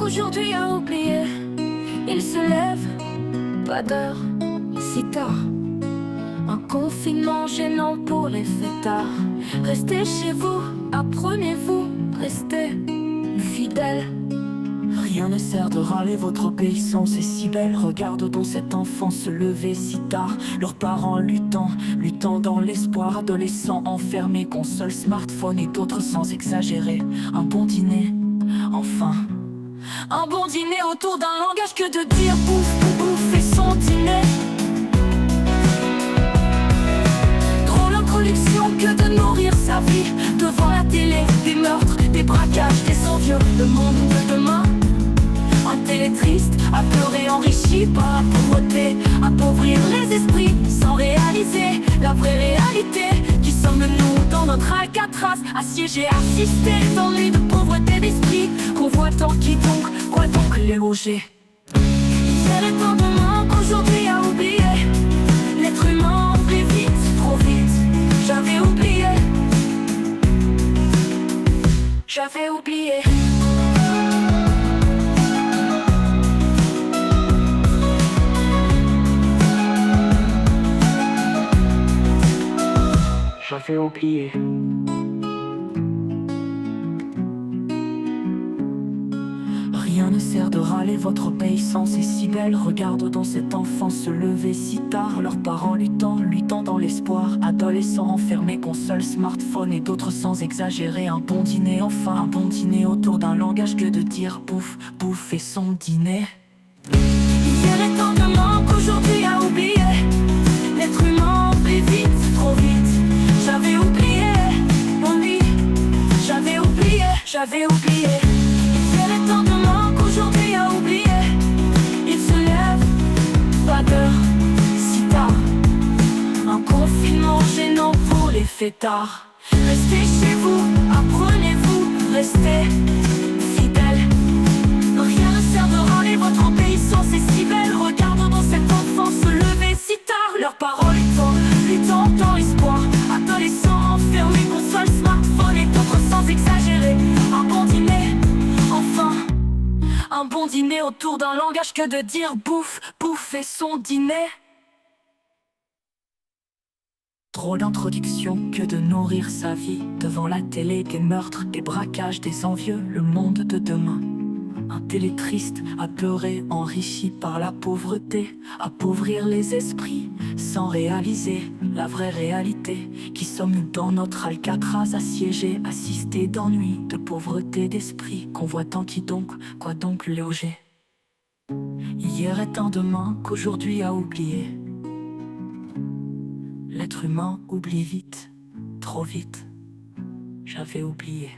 qu'aujourd'hui a oublié. Il se lève, pas d'heure, si tard. Un confinement gênant pour les fêtards. Restez chez vous, apprenez-vous, restez fidèles. Rien ne sert de râler, votre obéissance est si belle. Regarde donc cet enfant se lever si tard. Leurs parents luttant dans l'espoir. Adolescents enfermés, console, smartphone et d'autres sans exagérer. Un bon dîner, enfin. Un bon dîner autour d'un langage, que de dire bouffe et son dîner. Drôle introduction que de nourrir sa vie. Devant la télé, des meurtres, des braquages, des envieux. Le monde de demain, un télé triste, à pleurer enrichi par la pauvreté. Appauvrir les esprits sans réaliser la vraie réalité. Qui sommes-nous dans notre Alcatraz, assiégés, assistés dans l'île de pauvreté d'esprit. Convoitant qui donc, quoi donc les loger? C'est le temps demain qu'aujourd'hui a oublié. L'être humain oublie vite, trop vite. J'avais oublié. J'avais oublié. J'avais oublié. Rien ne sert de râler, votre obéissance est si belle. Regarde donc cet enfant se lever si tard. Leurs parents luttant dans l'espoir. Adolescents enfermés, console, smartphone et d'autres sans exagérer. Un bon dîner, enfin un bon dîner autour d'un langage, que de dire bouffe et son dîner. Hier est tant demain qu'aujourd'hui a oublié. L'être humain oublie vite, trop vite. J'avais oublié, oui, j'avais oublié, j'avais oublié. Hier est tant demain qu'aujourd'hui a oublié. Il se lève, pas d'heure, si tard. Un confinement gênant pour les fêtards. Restez chez vous, apprenez-vous, restez fidèles. Rien ne sert de râler, votre obéissance est si belle. Regarde dans cet enfant se lever si tard. Leurs paroles luttant dans l'espoir. Adolescents enfermés, console, smartphone et d'autres sans exagérer. Un bon dîner, enfin. Un bon dîner autour d'un langage, que de dire bouffe et son dîner. Drôle d'introduction que de nourrir sa vie. Devant la télé, des meurtres, des braquages, des envieux. Le monde de demain, un télé triste, à pleurer, enrichi par la pauvreté. Appauvrir les esprits sans réaliser la vraie réalité. Qui sommes-nous dans notre Alcatraz, assiégés, assistés d'ennui, de pauvreté d'esprit. Convoitant qui donc, quoi donc loger? Hier est un demain qu'aujourd'hui a oublié. L'être humain oublie vite, trop vite. J'avais oublié.